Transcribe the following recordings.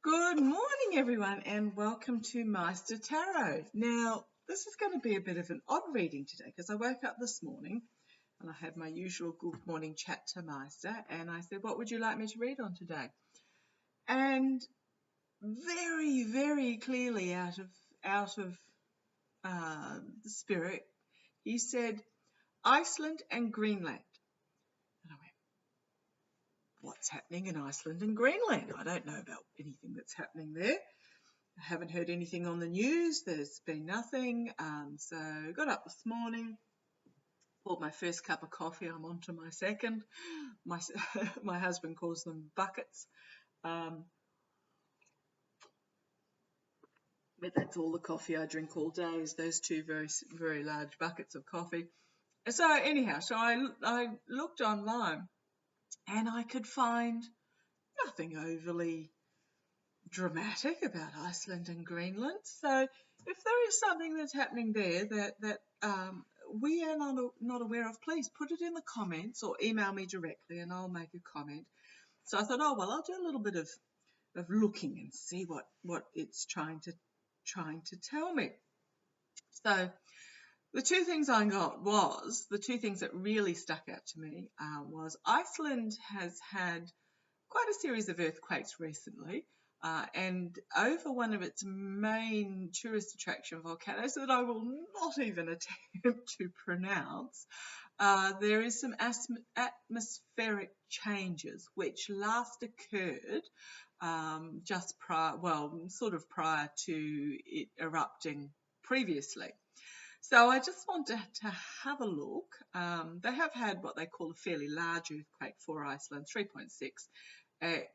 Good morning, everyone, and welcome to Maighstir Tarot. Now, this is going to be a bit of an odd reading today because I woke up this morning and I had my usual good morning chat to Maighstir, and I said, "What would you like me to read on today?" And very, very clearly out of the spirit, he said, "Iceland and Greenland." And I went, "What's happening in Iceland and Greenland? I don't know about anything that's happening there. I haven't heard anything on the news. There's been nothing." So I got up this morning, bought my first cup of coffee. I'm on to my second. My husband calls them buckets. But that's all the coffee I drink all day, is those two very, very large buckets of coffee. So anyhow, I looked online and I could find nothing overly dramatic about Iceland and Greenland. So if there is something that's happening there that we are not aware of, please put it in the comments or email me directly and I'll make a comment. So I thought, oh well, I'll do a little bit of looking and see what it's trying to tell me. So the two things I got the two things that really stuck out to me was Iceland has had quite a series of earthquakes recently, and over one of its main tourist attraction volcanoes that I will not even attempt to pronounce, there is some atmospheric changes which last occurred just prior to it erupting previously. So I just wanted to have a look. They have had what they call a fairly large earthquake for Iceland, 3.6 at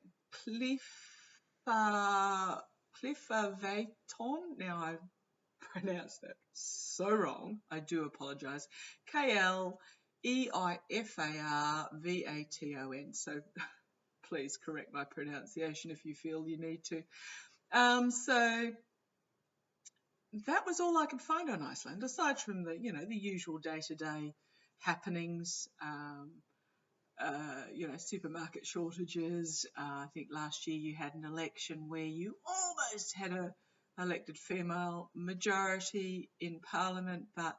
Cliffaveiton. Now I pronounced that so wrong. I do apologise. Kleifarvaton. So please correct my pronunciation if you feel you need to. So that was all I could find on Iceland, aside from the usual day-to-day happenings. Supermarket shortages. I think last year you had an election where you almost had a elected female majority in Parliament, but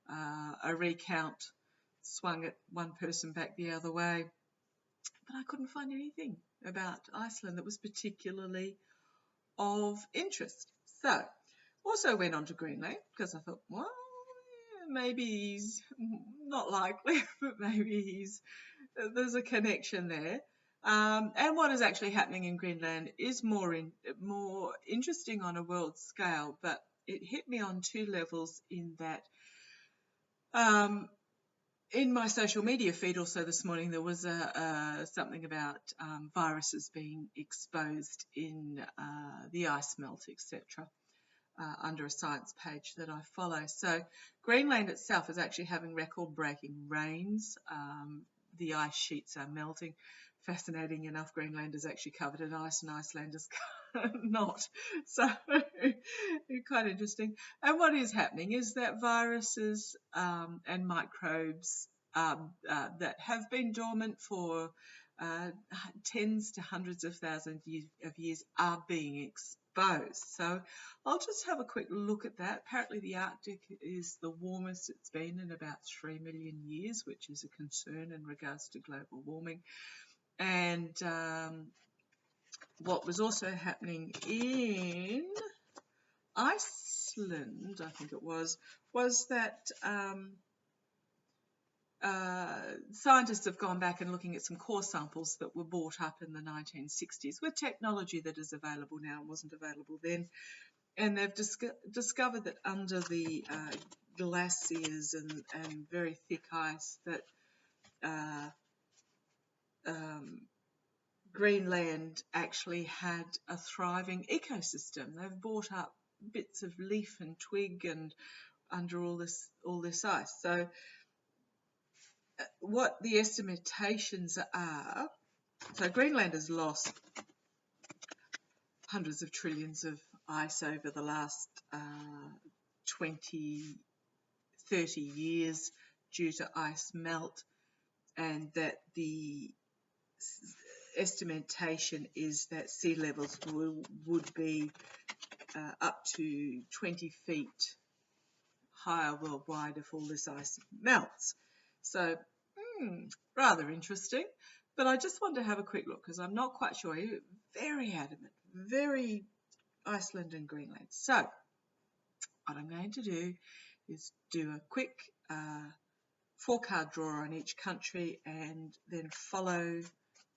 a recount swung it one person back the other way. But I couldn't find anything about Iceland that was particularly of interest. So also went on to Greenland because I thought, well, maybe he's not likely, but maybe there's a connection there. And what is actually happening in Greenland is more interesting on a world scale, but it hit me on two levels in that in my social media feed also this morning there was something about viruses being exposed in the ice melt, etc. Under a science page that I follow. So Greenland itself is actually having record-breaking rains. The ice sheets are melting. Fascinating enough, Greenland is actually covered in ice and Iceland is not. So quite interesting. And what is happening is that viruses and microbes that have been dormant for tens to hundreds of thousands of years are being exposed. So I'll just have a quick look at that. Apparently the Arctic is the warmest it's been in about 3 million years, which is a concern in regards to global warming. And what was also happening in Iceland, I think it was that scientists have gone back and looking at some core samples that were brought up in the 1960s with technology that is available now and wasn't available then. And they've discovered that under the glaciers and very thick ice that Greenland actually had a thriving ecosystem. They've brought up bits of leaf and twig and under all this ice. So what the estimations are, so Greenland has lost hundreds of trillions of ice over the last 20, 30 years due to ice melt, and that the estimation is that sea levels would be up to 20 feet higher worldwide if all this ice melts. So, rather interesting. But I just wanted to have a quick look because I'm not quite sure. You're very adamant, very Iceland and Greenland. So, what I'm going to do is do a quick 4-card draw on each country and then follow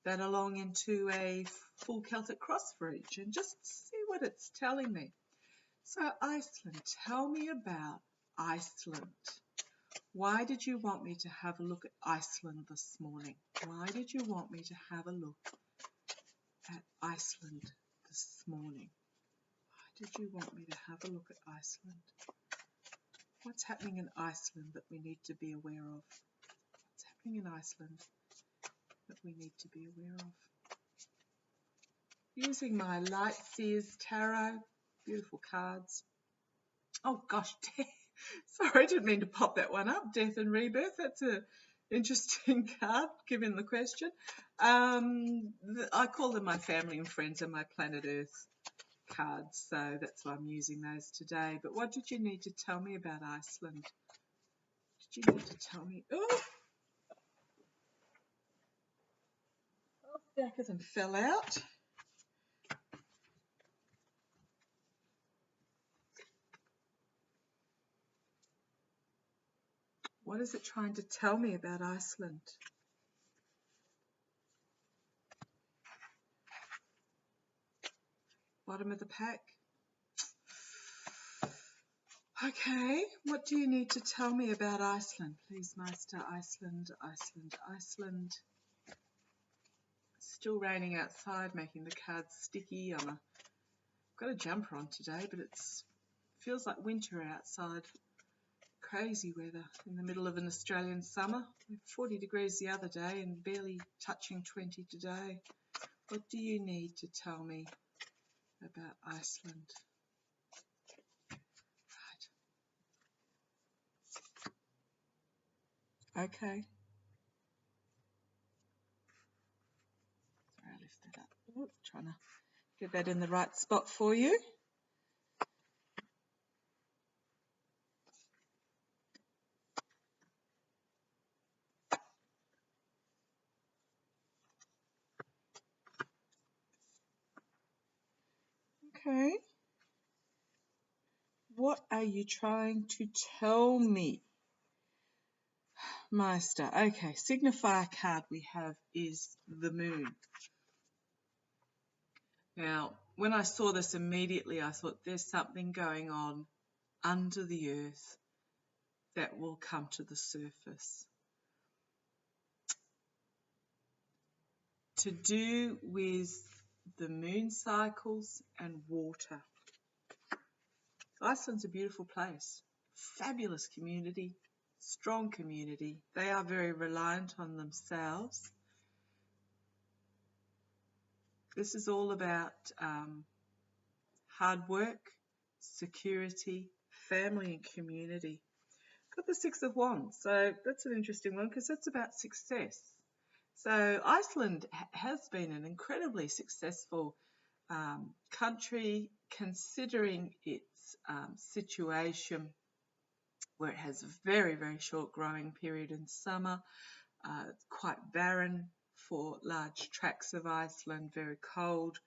that along into a full Celtic cross for each and just see what it's telling me. So Iceland, tell me about Iceland. Why did you want me to have a look at Iceland this morning? Why did you want me to have a look at Iceland this morning? Why did you want me to have a look at Iceland? What's happening in Iceland that we need to be aware of? What's happening in Iceland that we need to be aware of? Using my Maighstir tarot, beautiful cards. Oh gosh, sorry, I didn't mean to pop that one up. Death and Rebirth, that's an interesting card, given the question. I call them my family and friends and my planet Earth cards, so that's why I'm using those today. But what did you need to tell me about Iceland? Did you need to tell me? Oh, back of them fell out. What is it trying to tell me about Iceland? Bottom of the pack. Okay, what do you need to tell me about Iceland? Please, Maighstir, Iceland, Iceland, Iceland. It's still raining outside, making the cards sticky. I've got a jumper on today, but it feels like winter outside. Crazy weather in the middle of an Australian summer. 40 degrees the other day and barely touching 20 today. What do you need to tell me about Iceland? Right. Okay. Sorry, I lift that up. Ooh, trying to get that in the right spot for you. Okay. What are you trying to tell me, Maighstir? Okay, signifier card we have is the moon. Now, when I saw this immediately, I thought there's something going on under the earth that will come to the surface. To do with the moon cycles and water. Iceland's a beautiful place, fabulous community, strong community. They are very reliant on themselves. This is all about hard work, security, family and community. Got the Six of Wands, so that's an interesting one because that's about success. So Iceland has been an incredibly successful country considering its situation where it has a very, very short growing period in summer, quite barren for large tracts of Iceland, very cold,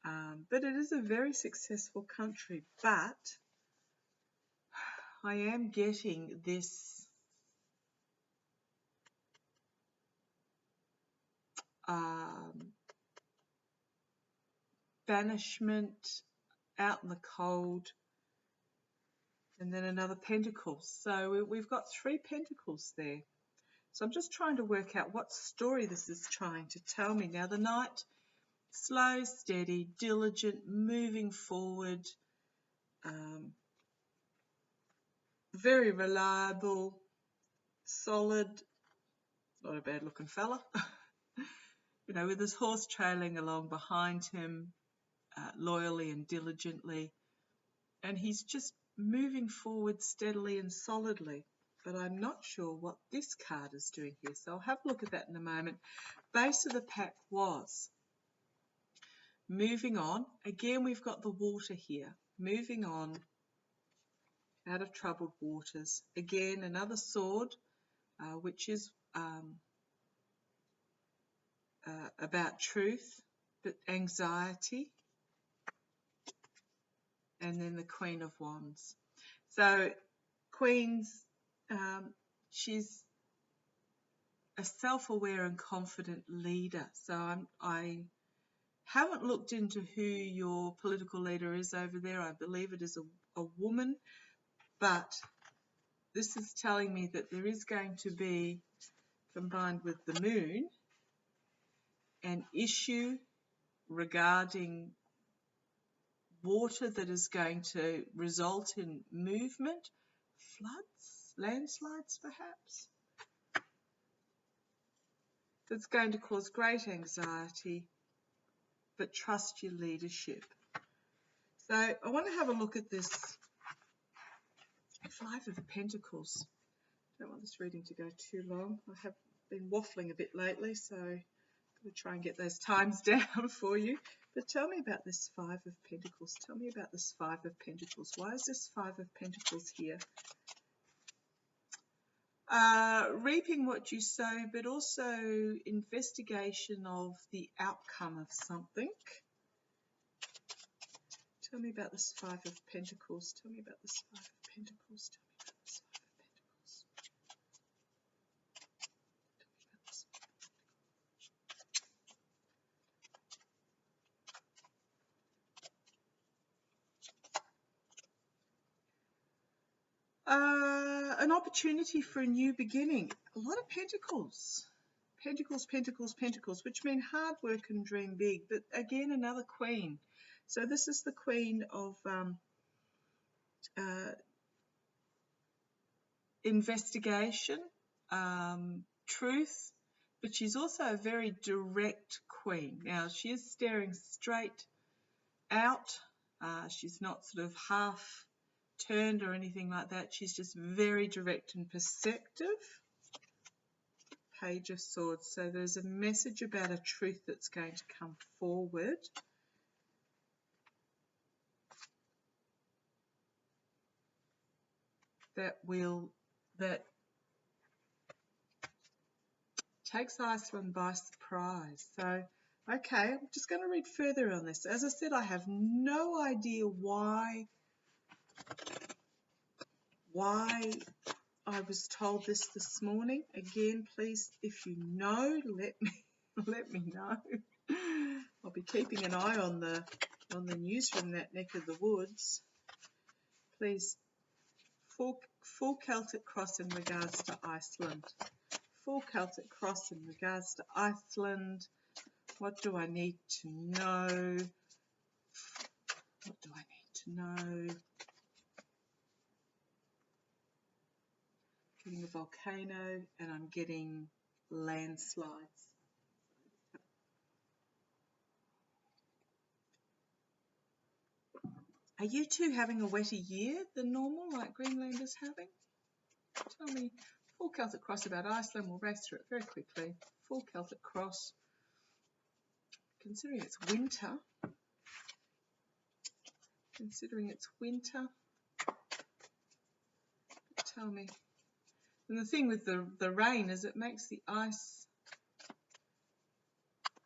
but it is a very successful country. But I am getting this banishment out in the cold, and then another pentacle. So we've got 3 pentacles there. So I'm just trying to work out what story this is trying to tell me. Now the Knight, slow, steady, diligent, moving forward, very reliable, solid, not a bad looking fella, you know, with his horse trailing along behind him, loyally and diligently, and he's just moving forward steadily and solidly. But I'm not sure what this card is doing here, so I'll have a look at that in a moment. Base of the pack was moving on. Again, we've got the water here. Moving on out of troubled waters. Again, another sword, which is about truth, but anxiety. And then the Queen of Wands. So Queen's, she's a self-aware and confident leader. So I haven't looked into who your political leader is over there. I believe it is a woman, but this is telling me that there is going to be, combined with the moon, an issue regarding water that is going to result in movement, floods, landslides perhaps. That's going to cause great anxiety, but trust your leadership. So I want to have a look at this Five of Pentacles. I don't want this reading to go too long. I have been waffling a bit lately, so I'm going to try and get those times down for you. But tell me about this Five of Pentacles. Tell me about this Five of Pentacles. Why is this Five of Pentacles here? Reaping what you sow, but also investigation of the outcome of something. Tell me about this Five of Pentacles. Tell me about this Five of Pentacles. Tell me about this Five of Pentacles. An opportunity for a new beginning. A lot of pentacles. Pentacles, pentacles, pentacles, which mean hard work and dream big. But again, another queen. So this is the queen of investigation, truth, but she's also a very direct queen. Now, she is staring straight out. She's not sort of half turned or anything like that. She's just very direct and perceptive. Page of Swords. So there's a message about a truth that's going to come forward. That takes Iceland by surprise. So, okay, I'm just going to read further on this. As I said, I have no idea why I was told this morning. Again, please, if you know, let me know. I'll be keeping an eye on the news from that neck of the woods. Please, full Celtic cross in regards to Iceland. Full Celtic cross in regards to Iceland. What do I need to know? What do I need to know? Getting a volcano, and I'm getting landslides. Are you two having a wetter year than normal, like Greenland is having? Tell me. Full Celtic cross about Iceland. We'll race through it very quickly. Full Celtic cross. Considering it's winter. Tell me. And the thing with the rain is it makes the ice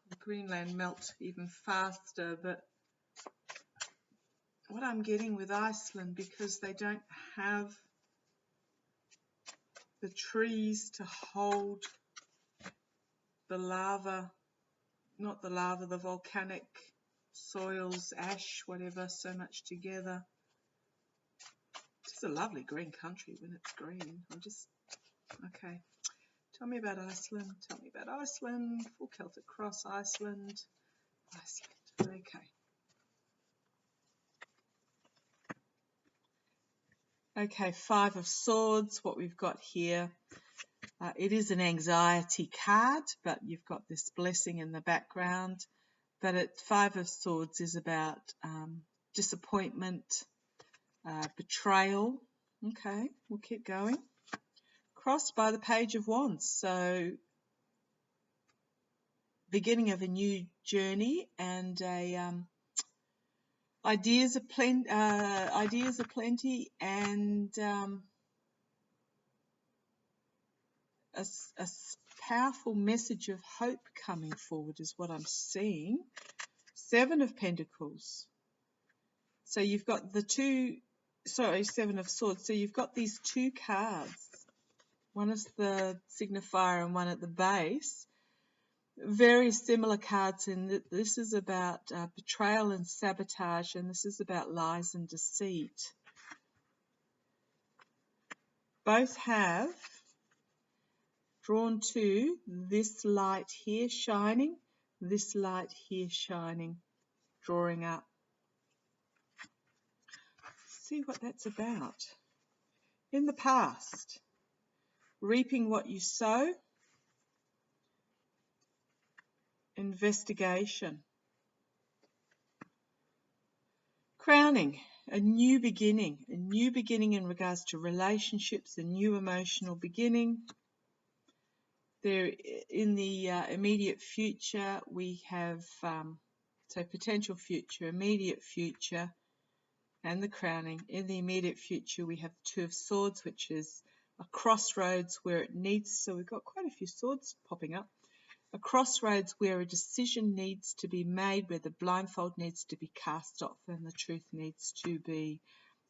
in Greenland melt even faster. But what I'm getting with Iceland, because they don't have the trees to hold the lava, not the lava, the volcanic soils, ash, whatever, so much together. It's a lovely green country when it's green. Okay. Tell me about Iceland. Tell me about Iceland. Full Celtic cross, Iceland. Okay. Okay, Five of Swords, what we've got here. It is an anxiety card, but you've got this blessing in the background. But Five of Swords is about disappointment, betrayal. Okay, we'll keep going. Crossed by the Page of Wands. So beginning of a new journey, and ideas are plenty, and a powerful message of hope coming forward is what I'm seeing. 7 of Pentacles. So you've got the Seven of Swords. So you've got these 2 cards. One is the signifier and one at the base. Very similar cards in that this is about betrayal and sabotage, and this is about lies and deceit. Both have drawn to this light here shining, this light here shining, drawing up. See what that's about. In the past, reaping what you sow, investigation. Crowning, a new beginning in regards to relationships, a new emotional beginning. There, in the immediate future, we have, so potential future, immediate future, and the crowning. In the immediate future, we have the 2 of Swords, which is a crossroads where it needs, so we've got quite a few swords popping up. A crossroads where a decision needs to be made, where the blindfold needs to be cast off and the truth needs to be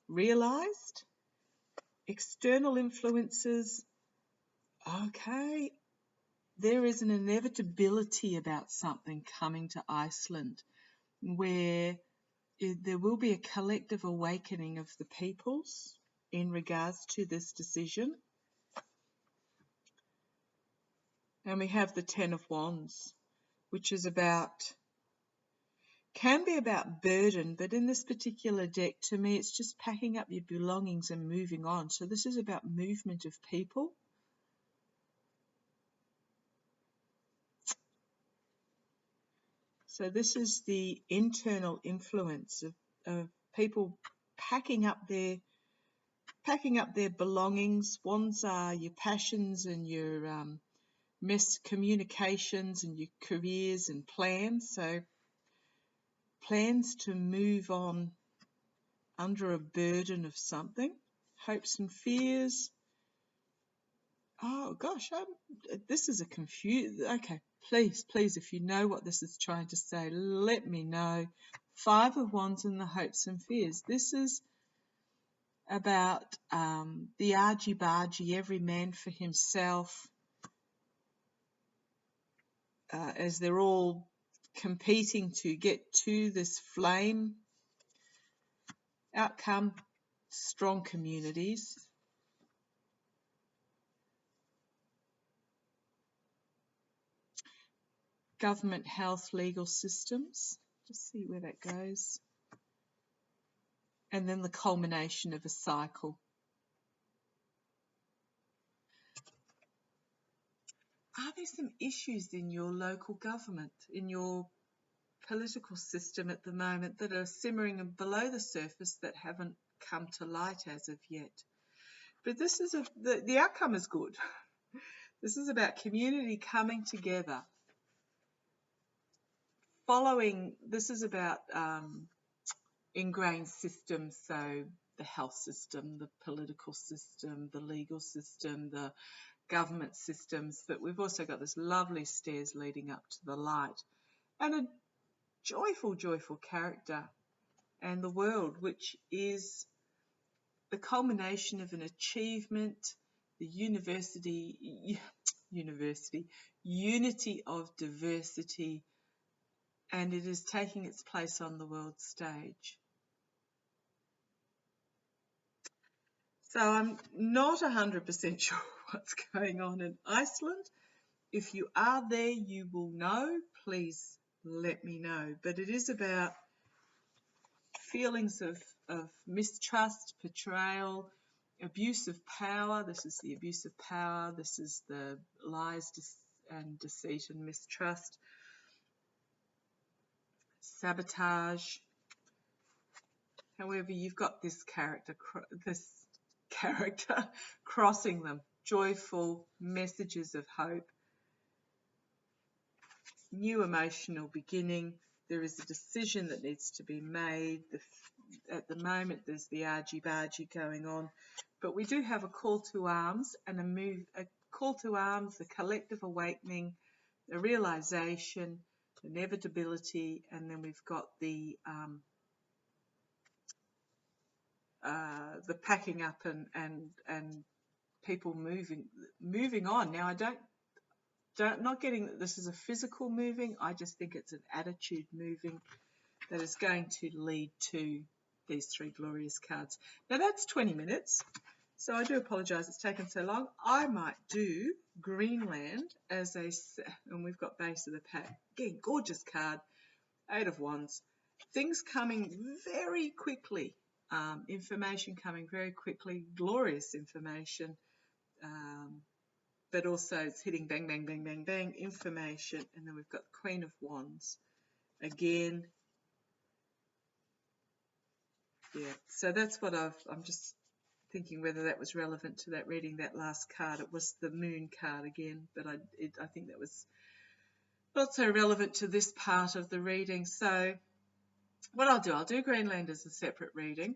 realized. External influences. Okay, there is an inevitability about something coming to Iceland where there will be a collective awakening of the peoples in regards to this decision. And we have the 10 of Wands, which is can be about burden, but in this particular deck, to me, it's just packing up your belongings and moving on. So this is about movement of people. So this is the internal influence of people packing up their belongings. Wands are your passions and your communications and your careers and plans. So plans to move on under a burden of something. Hopes and fears. Oh gosh, this is a confused. Okay, please, if you know what this is trying to say, let me know. 5 of Wands and the hopes and fears. This is about the argy-bargy, every man for himself, as they're all competing to get to this flame. Outcome, strong communities. Government, health, legal systems. Just see where that goes. And then the culmination of a cycle. Are there some issues in your local government, in your political system at the moment, that are simmering below the surface that haven't come to light as of yet? But this is the outcome is good. This is about community coming together. This is about ingrained systems, so the health system, the political system, the legal system, the government systems, but we've also got this lovely stairs leading up to the light and a joyful character and the world, which is the culmination of an achievement, the unity of diversity, and it is taking its place on the world stage. So I'm not 100% sure what's going on in Iceland. If you are there, you will know. Please let me know. But it is about feelings of mistrust, betrayal, abuse of power. This is the abuse of power. This is the lies and deceit and mistrust. Sabotage. However, you've got this character crossing them. Joyful messages of hope. new emotional beginning. There is a decision that needs to be made. At the moment, there's the argy-bargy going on, but we do have a call to arms and a call to arms, the collective awakening, the realization, inevitability, and then we've got the packing up and people moving on. Now, I don't not getting that this is a physical moving. I just think it's an attitude moving that is going to lead to these three glorious cards. Now that's 20 minutes, so I do apologise it's taken so long. I might do Greenland as and we've got base of the pack. Again, gorgeous card, 8 of Wands. Things coming very quickly, information coming very quickly, glorious information, but also it's hitting bang, bang, bang, bang, bang, information, and then we've got Queen of Wands. Again, yeah, so that's what I'm just thinking whether that was relevant to that reading, that last card. It was the Moon card again, but I think that was not so relevant to this part of the reading. So what I'll do Greenland as a separate reading.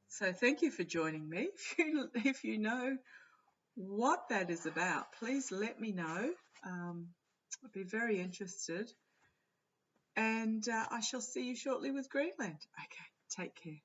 So thank you for joining me. If you know what that is about, please let me know. I'd be very interested. And I shall see you shortly with Greenland. Okay, take care.